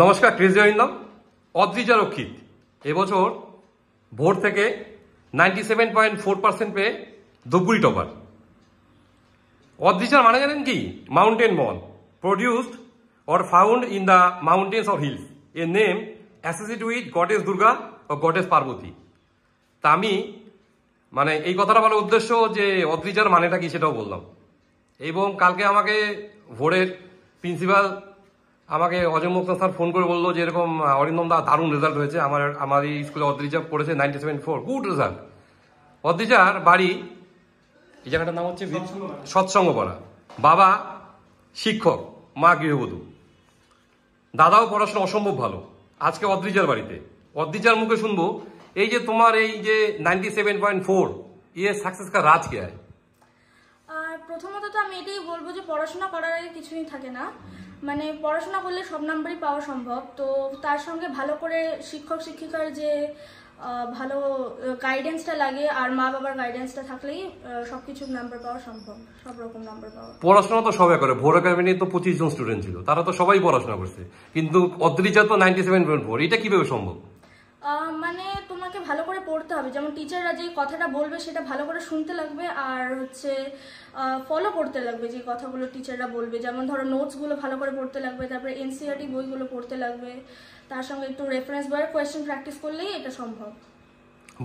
নমস্কার, ক্রেজি অরিন্দম। অদ্রিজা রক্ষিত এবছর ভোর থেকে 97.4% পেয়ে ধূপগুড়ি টপার। অদ্রিজার মানে জানেন কি? মাউন্টেন মন, produced or found in the mountains or hills, a name associated with goddess Durga or goddess Parvati। তা আমি মানে এই কথাটা বলার উদ্দেশ্য যে অদ্রিজার মানেটা কি সেটাও বললাম। এবং কালকে আমাকে ভোরের প্রিন্সিপাল আমাকে অজয় মুক্তা স্যার ফোন করে বললো যে এরকম অরিন্দম দা দারুণ রেজাল্ট হয়েছে, আমার এই স্কুলে অদ্রিজা পড়েছে 97.4, গুড রেজাল্ট। অদ্রিজার বাড়ি এই জায়গাটার নাম হচ্ছে সৎসঙ্গপাড়া। বাবা শিক্ষক, মা গৃহবধূ। দাদাও পড়াশোনা অসম্ভব ভালো। আজকে অদ্রিজার বাড়িতে, অদ্রিজার মুখে শুনবো এই যে তোমার এই যে 97.4 ये सक्सेस का राज क्या है? প্রথমত তো আমি এটাই বলবো যে পড়াশোনা করার আগে কিছুই থাকে না, মানে পড়াশোনা করলে সব নাম্বারই পাওয়া সম্ভব। তো তার সঙ্গে ভালো করে শিক্ষক শিক্ষিকার যে ভালো গাইডেন্সটা লাগে আর মা বাবার গাইডেন্সটা থাকলেই সবকিছু নাম্বার পাওয়া সম্ভব, সব রকম নাম্বার পাওয়া। পড়াশোনা তো সবাই করে, ভোর একাডেমি তো 25 জন স্টুডেন্ট ছিল, তারা তো সবাই পড়াশোনা করছে, কিন্তু অদ্রিজা তো 97.4, এটা কিভাবে সম্ভব? মানে তোমাকে ভালো করে পড়তে হবে, যেমন টিচাররা যে কথাটা বলবে সেটা ভালো করে শুনতে লাগবে, আর হচ্ছে ফলো করতে লাগবে যে কথাগুলো টিচাররা বলবে। যেমন ধরো নোটসগুলো ভালো করে পড়তে লাগবে, তারপরে এনসিইআরটি বইগুলো পড়তে লাগবে, তার সঙ্গে একটু রেফারেন্স বইয়ের কোয়েশ্চেন প্র্যাকটিস করলেই এটা সম্ভব।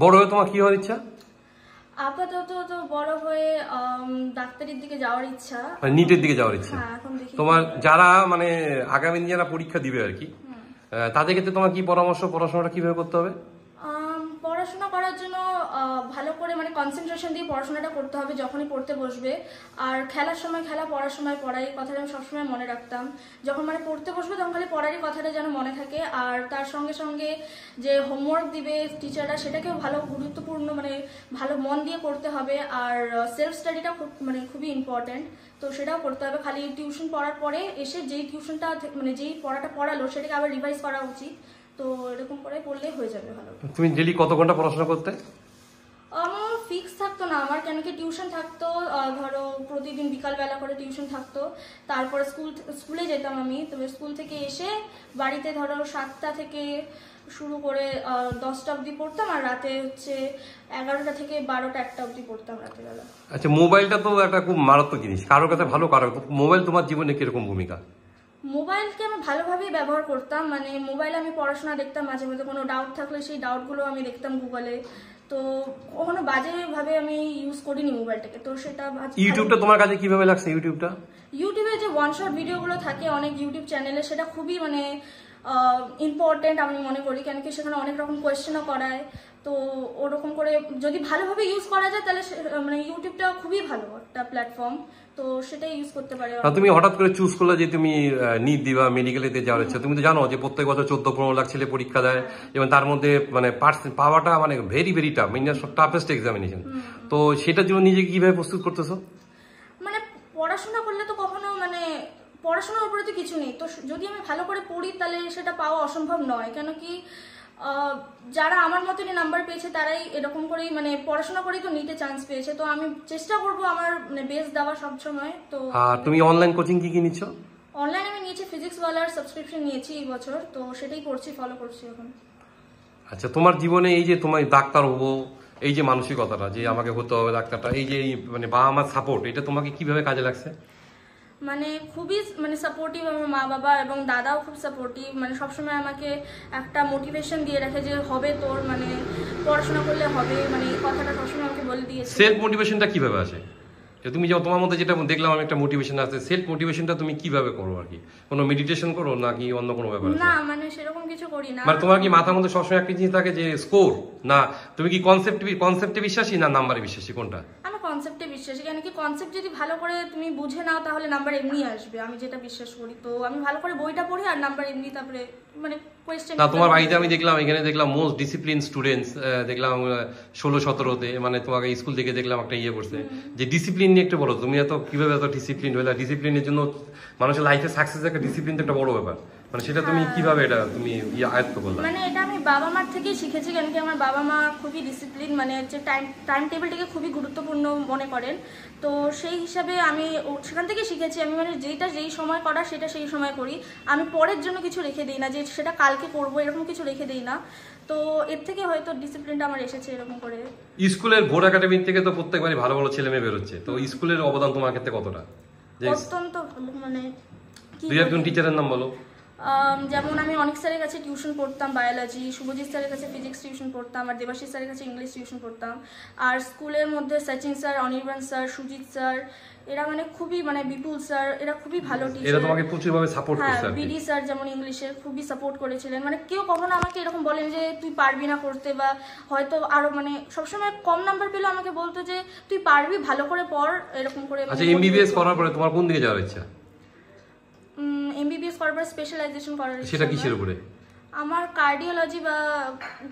বড় হয়ে তোমার কি হওয়ার ইচ্ছা? আপাতত তো বড় হয়ে ডাক্তারির দিকে যাওয়ার ইচ্ছা, নিটের দিকে যাওয়ার ইচ্ছা। হ্যাঁ, এখন দেখি। তোমার যারা মানে আগামী দিনে যারা পরীক্ষা দিবে আর কি, তাদের ক্ষেত্রে তোমার কি পরামর্শ, পড়াশোনাটা কিভাবে করতে হবে? পড়াশোনা করার জন্য ভালো করে মানে কনসেন্ট্রেশন দিয়ে পড়াশোনাটা করতে হবে যখনই পড়তে বসবে। আর খেলার সময় খেলা, পড়ার সময় পড়াই, কথাটা আমি সবসময় মনে রাখতাম। যখন মানে পড়তে বসবে তখন খালি পড়ারই কথাটা যেন মনে থাকে। আর তার সঙ্গে সঙ্গে যে হোমওয়ার্ক দিবে টিচাররা সেটাকেও ভালো গুরুত্বপূর্ণ মানে ভালো মন দিয়ে করতে হবে। আর সেলফ স্টাডিটা খুব মানে খুবই ইম্পর্টেন্ট, তো সেটাও করতে হবে। খালি টিউশন পড়ার পরে এসে যেই টিউশনটা মানে যেই পড়াটা পড়ালো সেটাকে আবার রিভাইজ করা উচিত। তো এরকম করে পড়লে হয়ে যাবে ভালো। তুমি ডেইলি কত ঘন্টা পড়াশোনা করতে? আমার ফিক্স থাকতো না, আমার কেন কি টিউশন থাকতো, ধরো প্রতিদিন বিকালবেলা করে টিউশন থাকতো, তারপরে স্কুলে যেতাম আমি। তবে স্কুল থেকে এসে বাড়িতে ধরো 7টা থেকে শুরু করে 10টা অবধি পড়তাম, আর রাতে হচ্ছে 11টা থেকে 12টা 1টা অবধি পড়তাম রাতের বেলা। আচ্ছা, মোবাইলটা তো একটা খুব মারাত্মক জিনিস, কারোর কাছে ভালো কারো। মোবাইল তোমার জীবনে কিরকম ভূমিকা? মোবাইলকে আমি ভালোভাবেই ব্যবহার করতাম, মানে মোবাইলে আমি পড়াশোনা দেখতাম, মাঝে মধ্যে কোনো ডাউট থাকলে সেই ডাউটগুলো আমি দেখতাম গুগলে। তো কখনো বাজেভাবে আমি ইউজ করিনি মোবাইলটাকে। তো সেটা ইউটিউবটা তোমার কাছে কিভাবে লাগছে? ইউটিউবে যে ওয়ান শট ভিডিওগুলো থাকে অনেক ইউটিউব চ্যানেলে, সেটা খুবই মানে ইম্পর্টেন্ট আমি মনে করি, কেন কি সেখানে অনেক রকম কোয়েশ্চেনও করায়। তো ওরকম করে যদি ভালোভাবে ইউজ করা যায় তাহলে মানে ইউটিউবটা খুবই ভালো একটা প্ল্যাটফর্ম, তো সেটাই ইউজ করতে পারে। তুমি হঠাৎ করে চুজ করলে যে তুমি নিট দিবা, মেডিকেলেতে যাওয়ার ইচ্ছা। তুমি তো জানো যে প্রত্যেক বছর 14-15 লাখ ছেলে পরীক্ষা দেয়, এবং তার মধ্যে মানে পাওয়াটা মানে very very tough, toughest examination. তো সেটার জন্য নিজেকে কিভাবে প্রস্তুত করতেছো? মানে পড়াশোনা করলে তো কখনো মানে পড়াশোনার উপরে তো কিছু নেই, তো যদি আমি ভালো করে পড়ি তাহলে সেটা পাওয়া অসম্ভব নয়। কেন কি যারা আমার মতনই নাম্বার পেয়েছে তারাই এরকম করেই মানে পড়াশোনা করেই তো নিতে চান্স পেয়েছে। তো আমি চেষ্টা করবো আমার মানে বেস্ট দেওয়া সবসময়। তো তুমি অনলাইন কোচিং কি নিচ্ছ? অনলাইন আমি নিয়েছি ফিজিক্স ওয়ালার সাবস্ক্রিপশন নিয়েছি এই বছর, তো সেটাই করছি, ফলো করছি এখন। আচ্ছা, তোমার জীবনে এই যে তোমার ডাক্তার হবো এই যে মানসিকতাটা যে আমাকে হতে হবে ডাক্তারটা, এই যে মানে বাবা মার সাপোর্ট, এটা তোমাকে কিভাবে কাজে লাগছে? মানে খুবই মানে সাপোর্টিভ আমার মা বাবা, এবং দাদাও খুব সাপোর্টিভ, মানে সবসময় আমাকে একটা মোটিভেশন দিয়ে রাখে যে হবে তোর, মানে পড়াশোনা করলে হবে, মানে এই কথাটা সবসময় আমাকে বলে দিয়েছে। সেলফ মোটিভেশনটা কিভাবে আসে? তুমি যে তোমার মধ্যে যেটা দেখলাম আমি একটা মোটিভেশন আছে, সেলফ মোটিভেশনটা তুমি কিভাবে করো আর কি? কোনো মেডিটেশন করো নাকি অন্য কোনো ব্যাপার? না, মানে সেরকম কিছু করি না। মানে তোমার কি মাথার মধ্যে সবসময় একটা জিনিস থাকে যে স্কোর, না তুমি কি কনসেপ্টে বিশ্বাসী না নাম্বারে বিশ্বাসী, কোনটা? আমি কনসেপ্টে বিশ্বাসী, কেন কি কনসেপ্ট যদি ভালো করে তুমি বুঝে নাও তাহলে নাম্বার এমনি আসবে, আমি যেটা বিশ্বাস করি। তো আমি ভালো করে বইটা পড়ি আর নাম্বার এমনি, তারপরে মানে কোয়েশ্চেন। না, তোমার বাড়িতে আমি দেখলাম, এখানে দেখলাম মোস্ট ডিসিপ্লিন স্টুডেন্টস দেখলাম 16-17তে, মানে তোমাকে স্কুল থেকে দেখলাম একটা ইয়ে করছে যে ডিসিপ্লিন নিয়ে একটু বলো, তুমি এত কিভাবে এত ডিসিপ্লিন হলে? ডিসিপ্লিনের জন্য মানুষের লাইফে সাকসেস একটা ডিসিপ্লিন একটা বড় ব্যাপার। মানে সেটা তুমি কিভাবে এটা তুমি আয়ত্ত করলে? মানে এটা আমি বাবা মার থেকেই শিখেছি, কারণ কি আমার বাবা মা খুবই ডিসিপ্লিন, মানে হচ্ছে টাইম টেবিলটাকে খুবই গুরুত্বপূর্ণ মনে করেন। তো সেই হিসাবে আমি সেখান থেকে শিখেছি, আমি মানে যেটা যেই সময় করা সেটা সেই সময় করি। আমি পরের জন্য কিছু রেখে দিই না যে সেটা কালকে করবো, এরকম কিছু রেখে দিই না। তো এর থেকে হয়তো ডিসিপ্লিনটা আমার এসেছে এরকম করে। স্কুলের বোর্ড একাডেমি থেকে তো প্রত্যেকবারই ভালো ভালো ছেলে মেয়ে বেরোচ্ছে, তো স্কুলের অবদান তোমার ক্ষেত্রে কতটা? অত্যন্ত ভালো, মানে দুই একজন টিচারের নাম বলো। যেমন আমি অনেক স্যারের কাছে টিউশন পড়তাম বায়োলজি, শুভজিৎ স্যারের কাছে ফিজিক্স টিউশন পড়তাম, আর দেবাশিস স্যারের কাছে ইংলিশ টিউশন পড়তাম। আর স্কুলের মধ্যে Sachin sir, Anirban sir, Sujit sir, এরা মানে খুবই, মানে বিপুল স্যার, এরা খুবই ভালো টিচার। এরা তোমাকে প্রচুরভাবে সাপোর্ট করছে। হ্যাঁ, বিডি স্যার যেমন ইংলিশের খুবই সাপোর্ট করেছিলেন, মানে কেউ কখনো আমাকে এরকম বলেন যে তুই পারবি না করতে, বা হয়তো আরো মানে সবসময় কম নাম্বার পেলেও আমাকে বলতো যে তুই পারবি, ভালো করে পড়, এরকম করে। আচ্ছা, এমবিবিএস করার পরে তোমার কোন দিকে যাওয়ার ইচ্ছা? এমবিবিএস করার পর স্পেশালাইজেশন করার ইচ্ছা। সেটা কিসের উপরে? আমার কার্ডিওলজি বা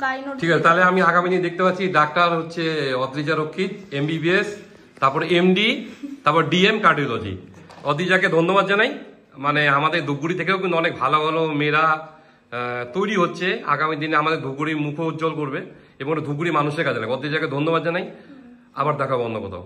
গাইনোলজি। ঠিক আছে, তাহলে আমি আগামী দিনে দেখতে পাচ্ছি ডাক্তার হচ্ছে অদ্রিজা রক্ষিত, এমবিবিএস, তারপর এমডি, তারপর ডিএম কার্ডিওলজি। অদ্রিজাকে ধন্যবাদ জানাই। মানে আমাদের ধূপগুড়ি থেকেও কিন্তু অনেক ভালো ভালো মেয়েরা তৈরি হচ্ছে, আগামী দিনে আমাদের ধূপগুড়ির মুখ উজ্জ্বল করবে এবং ধূপগুড়ি মানুষের কাজে লাগে। অদ্রিজাকে ধন্যবাদ জানাই। আবার দেখা হবে অন্য কোথাও।